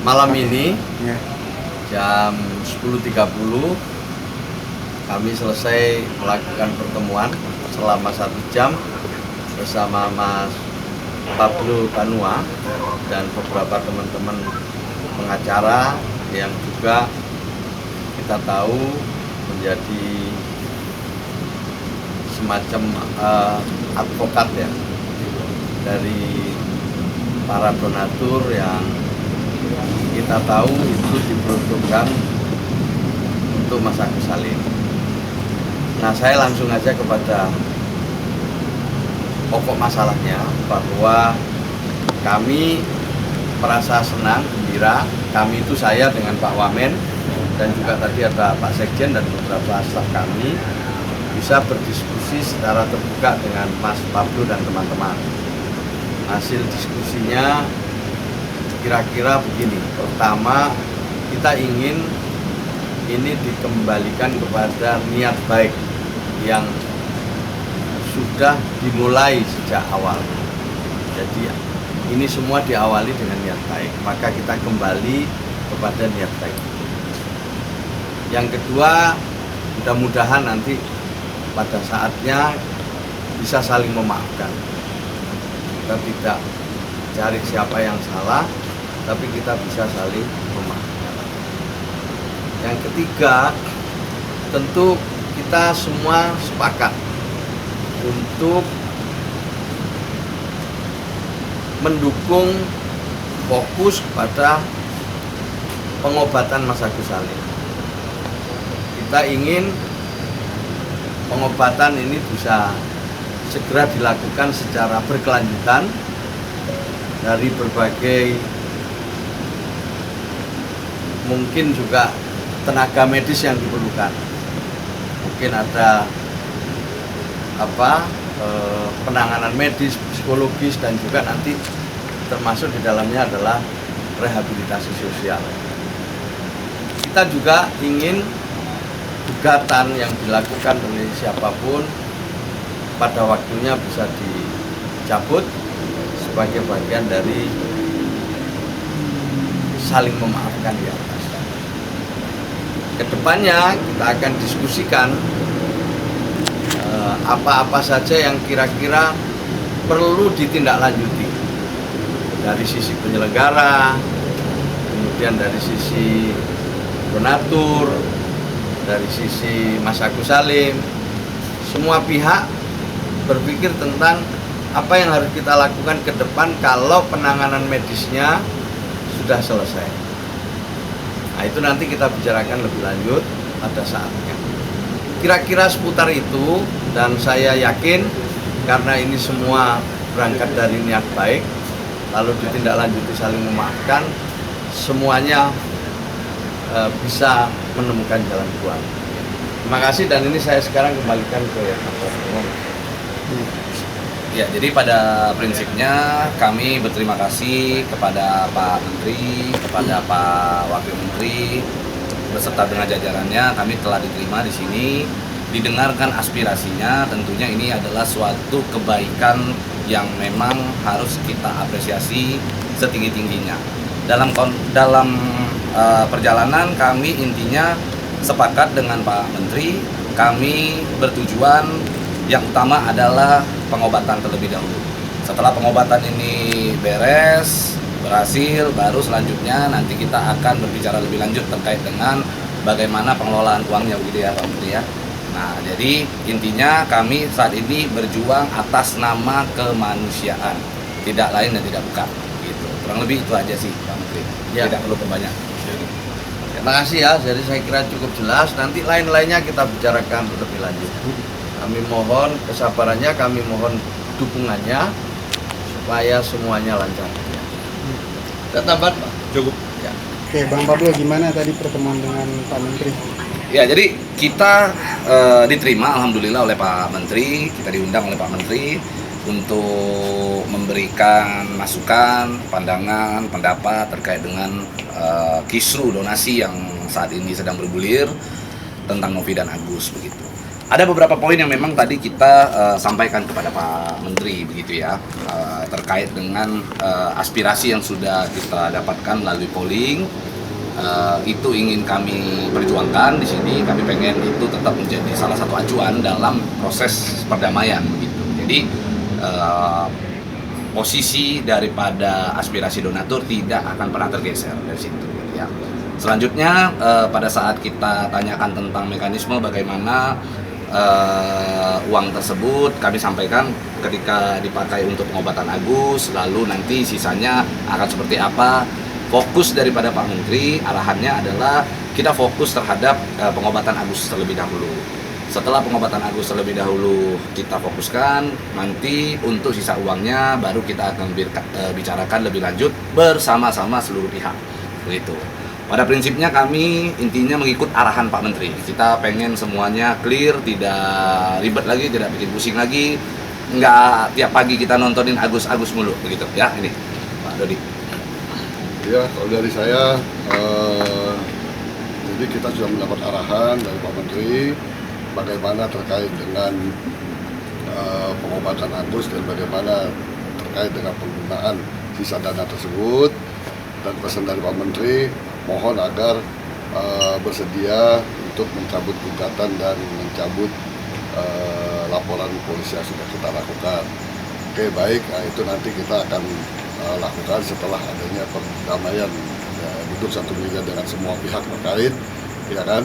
malam ini Ya. jam 10.30 kami selesai melakukan pertemuan selama 1 jam bersama Mas Pablo Banua dan beberapa teman-teman pengacara yang juga kita tahu menjadi semacam advokat ya dari para donatur yang kita tahu itu diperuntukkan untuk Mas Agus Salim. Nah, saya langsung aja kepada pokok masalahnya, bahwa kami merasa senang, gembira. Kami itu saya dengan Pak Wamen dan juga tadi ada Pak Sekjen dan beberapa staf kami bisa berdiskusi secara terbuka dengan Mas Pablo dan teman-teman. Hasil diskusinya kira-kira begini. Pertama, kita ingin ini dikembalikan kepada niat baik yang sudah dimulai sejak awal. Jadi ini semua diawali dengan niat baik, maka kita kembali kepada niat baik. Yang kedua, mudah-mudahan nanti pada saatnya bisa saling memaafkan. Kita tidak cari siapa yang salah, tapi kita bisa saling memaafkan. Yang ketiga, tentu kita semua sepakat untuk mendukung fokus pada pengobatan Mas Agus Salim. Kita ingin pengobatan ini bisa segera dilakukan secara berkelanjutan dari berbagai mungkin juga tenaga medis yang diperlukan. Mungkin ada penanganan medis, psikologis, dan juga nanti termasuk di dalamnya adalah rehabilitasi sosial. Kita juga ingin gugatan yang dilakukan oleh siapapun pada waktunya bisa dicabut sebagai bagian dari saling memaafkan di atas. Kedepannya kita akan diskusikan apa-apa saja yang kira-kira perlu ditindaklanjuti dari sisi penyelenggara, kemudian dari sisi donatur, dari sisi Mas Agus Salim. Semua pihak berpikir tentang apa yang harus kita lakukan ke depan kalau penanganan medisnya sudah selesai. Nah, itu nanti kita bicarakan lebih lanjut pada saatnya. Kira-kira seputar itu, dan saya yakin karena ini semua berangkat dari niat baik, lalu ditindaklanjuti saling memaafkan, semuanya bisa menemukan jalan keluar. Terima kasih, dan ini saya sekarang kembalikan ke Pak Umum. Ya, jadi pada prinsipnya kami berterima kasih kepada Pak Menteri, kepada Pak Wakil Menteri, beserta dengan jajarannya. Kami telah diterima di sini, didengarkan aspirasinya. Tentunya ini adalah suatu kebaikan yang memang harus kita apresiasi setinggi-tingginya. Dalam perjalanan kami intinya sepakat dengan Pak Menteri. Kami bertujuan yang utama adalah pengobatan terlebih dahulu. Setelah pengobatan ini berhasil, baru selanjutnya nanti kita akan berbicara lebih lanjut terkait dengan bagaimana pengelolaan uangnya, begitu ya Pak Menteri ya. Nah, jadi intinya kami saat ini berjuang atas nama kemanusiaan, tidak lain dan tidak bukan. Gitu. Kurang lebih itu aja sih Pak Menteri. Ya. Tidak perlu banyak. Terima kasih ya, jadi saya kira cukup jelas. Nanti lain-lainnya kita bicarakan lebih lanjut. Kami mohon kesabarannya, kami mohon dukungannya supaya semuanya lancar. Ada tambahan, Pak? Cukup. Ya. Oke, Bang Pablo, gimana tadi pertemuan dengan Pak Menteri? Ya, jadi kita diterima alhamdulillah oleh Pak Menteri, kita diundang oleh Pak Menteri untuk memberikan masukan, pandangan, pendapat terkait dengan kisru donasi yang saat ini sedang bergulir tentang Novi dan Agus begitu. Ada beberapa poin yang memang tadi kita sampaikan kepada Pak Menteri begitu ya, terkait dengan aspirasi yang sudah kita dapatkan melalui polling. Itu ingin kami perjuangkan di sini. Kami pengen itu tetap menjadi salah satu acuan dalam proses perdamaian gitu. Jadi posisi daripada aspirasi donatur tidak akan pernah tergeser dari situ ya. Selanjutnya pada saat kita tanyakan tentang mekanisme bagaimana uang tersebut, kami sampaikan ketika dipakai untuk pengobatan Agus, lalu nanti sisanya akan seperti apa. Fokus daripada Pak Menteri, arahannya adalah kita fokus terhadap pengobatan Agus terlebih dahulu. Setelah pengobatan Agus terlebih dahulu kita fokuskan, nanti untuk sisa uangnya baru kita akan bicarakan lebih lanjut bersama-sama seluruh pihak. Begitu. Pada prinsipnya kami intinya mengikut arahan Pak Menteri. Kita pengen semuanya clear, tidak ribet lagi, tidak bikin pusing lagi. Nggak tiap pagi kita nontonin Agus-Agus mulu, begitu ya. Ini Pak Dodi. Ya, kalau dari saya, jadi kita sudah mendapat arahan dari Pak Menteri bagaimana terkait dengan pengobatan Agus dan bagaimana terkait dengan penggunaan sisa dana tersebut. Dan pesan dari Pak Menteri, mohon agar bersedia untuk mencabut gugatan dan mencabut laporan polisi yang sudah kita lakukan. Oke, baik, nah, itu nanti kita akan lakukan setelah adanya perdamaian, ya, duduk satu meja dengan semua pihak terkait, ya kan,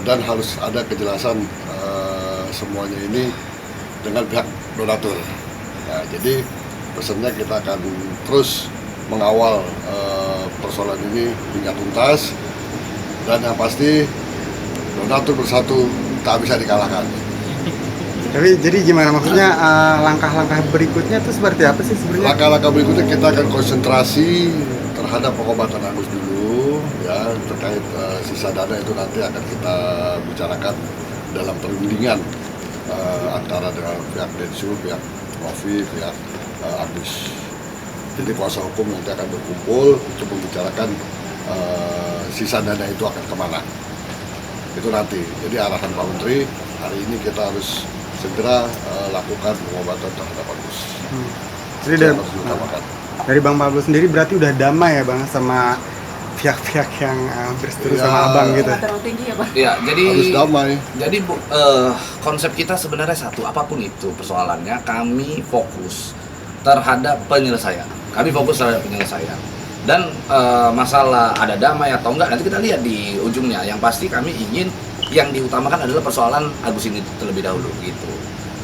dan harus ada kejelasan semuanya ini dengan pihak donatur. Nah, jadi pesannya kita akan terus mengawal persoalan ini hingga tuntas, dan yang pasti donatur bersatu tak bisa dikalahkan. Tapi jadi gimana maksudnya langkah-langkah berikutnya itu seperti apa sih sebenarnya? Langkah-langkah berikutnya kita akan konsentrasi terhadap pengobatan Agus dulu, ya, terkait sisa dana itu nanti akan kita bicarakan dalam perundingan antara dengan pihak Densus, pihak Novi, pihak Agus. Jadi kuasa hukum nanti akan berkumpul untuk membicarakan sisa dana itu akan kemana. Itu nanti. Jadi arahan Pak Menteri, hari ini kita harus segera lakukan pengobatan terhadap Agus. Jadi dari Bang Pablo sendiri berarti udah damai ya Bang sama pihak-pihak yang berseteru sama Abang gitu. Ya, jadi harus damai. Jadi konsep kita sebenarnya satu, apapun itu persoalannya, kami fokus terhadap penyelesaian. Kami fokus terhadap penyelesaian. Dan masalah ada damai atau enggak nanti kita lihat di ujungnya. Yang pasti kami ingin yang diutamakan adalah persoalan Agus ini terlebih dahulu gitu.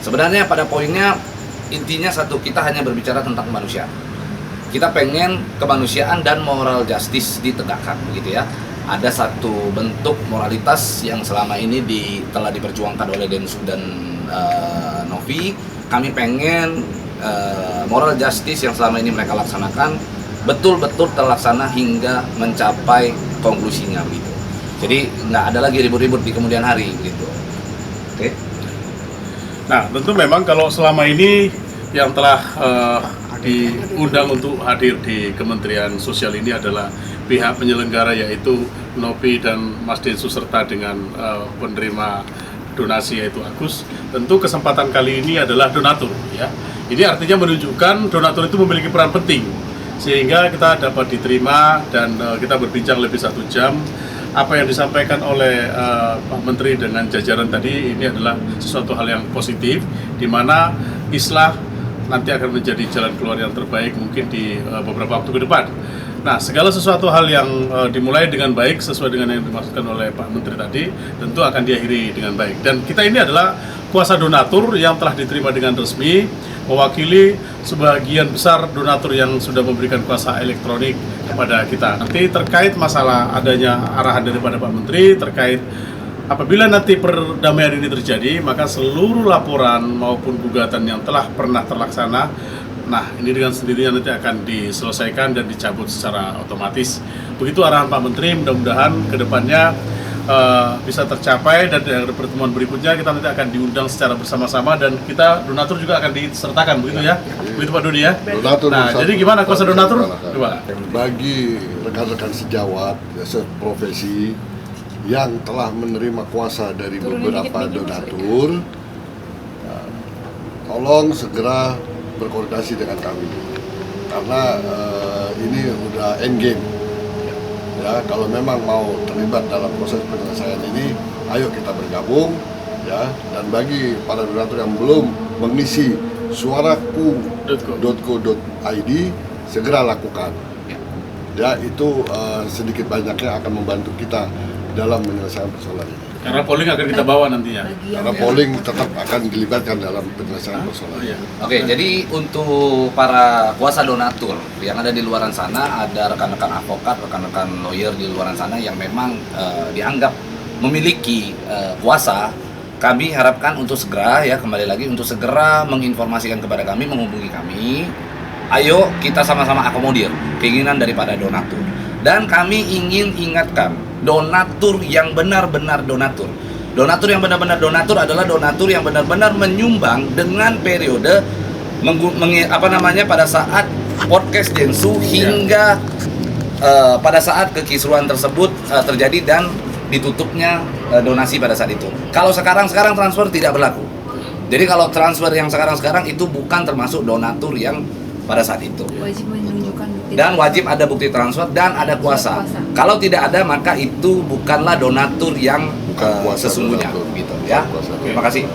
Sebenarnya pada poinnya intinya satu, kita hanya berbicara tentang kemanusiaan. Kita pengen kemanusiaan dan moral justice ditegakkan begitu ya. Ada satu bentuk moralitas yang selama ini telah diperjuangkan oleh Densus dan Novi. Kami pengen moral justice yang selama ini mereka laksanakan betul-betul terlaksana hingga mencapai konklusinya gitu. Jadi nggak ada lagi ribut-ribut di kemudian hari gitu. Oke. Nah, tentu memang kalau selama ini yang telah diundang untuk hadir di Kementerian Sosial ini adalah pihak penyelenggara, yaitu Novi dan Mas Densus serta dengan penerima donasi yaitu Agus. Tentu kesempatan kali ini adalah donatur ya. Ini artinya menunjukkan donatur itu memiliki peran penting sehingga kita dapat diterima dan kita berbincang lebih 1 jam. Apa yang disampaikan oleh Pak Menteri dengan jajaran tadi ini adalah sesuatu hal yang positif, di mana islah nanti akan menjadi jalan keluar yang terbaik mungkin di beberapa waktu ke depan. Nah, segala sesuatu hal yang dimulai dengan baik sesuai dengan yang dimaksudkan oleh Pak Menteri tadi tentu akan diakhiri dengan baik. Dan kita ini adalah kuasa donatur yang telah diterima dengan resmi, mewakili sebagian besar donatur yang sudah memberikan kuasa elektronik kepada kita. Nanti terkait masalah adanya arahan daripada Pak Menteri terkait apabila nanti perdamaian ini terjadi, maka seluruh laporan maupun gugatan yang telah pernah terlaksana, nah ini dengan sendirinya nanti akan diselesaikan dan dicabut secara otomatis. Begitu arahan Pak Menteri, mudah-mudahan ke depannya bisa tercapai, dan dari pertemuan berikutnya kita nanti akan diundang secara bersama-sama dan kita donatur juga akan disertakan, begitu ya? Begitu Pak Dodi ya? Donatur nah, jadi gimana kuasa donatur? Coba. Bagi rekan-rekan sejawat, ya, seprofesi, yang telah menerima kuasa dari beberapa donatur, tolong segera berkoordinasi dengan kami karena ini udah end game. Ya, kalau memang mau terlibat dalam proses penyelesaian ini, ayo kita bergabung ya. Dan bagi para donatur yang belum mengisi suaraku.co.id, segera lakukan. Ya, itu sedikit banyaknya akan membantu kita dalam menyelesaikan persoalan ini. Karena polling akan kita bawa nantinya. Karena polling tetap akan dilibatkan dalam penyelesaian persoalan ini. Oke, jadi untuk para kuasa donatur yang ada di luaran sana, ada rekan-rekan advokat, rekan-rekan lawyer di luaran sana yang memang dianggap memiliki kuasa, kami harapkan untuk segera ya, kembali lagi untuk segera menginformasikan kepada kami, menghubungi kami. Ayo kita sama-sama akomodir keinginan daripada donatur. Dan kami ingin ingatkan, donatur yang benar-benar donatur. Donatur yang benar-benar donatur adalah donatur yang benar-benar menyumbang dengan periode pada saat podcast Densu hingga pada saat kekisruhan tersebut terjadi dan ditutupnya donasi pada saat itu. Kalau sekarang transfer tidak berlaku. Jadi kalau transfer yang sekarang itu bukan termasuk donatur yang pada saat itu. Wajib menunjukkan bukti Dan wajib ada bukti transfer dan ada kuasa. Kalau tidak ada maka itu bukanlah donatur yang Bukan kuasa sesungguhnya donatur. gitu ya. Kuasa. Terima kasih.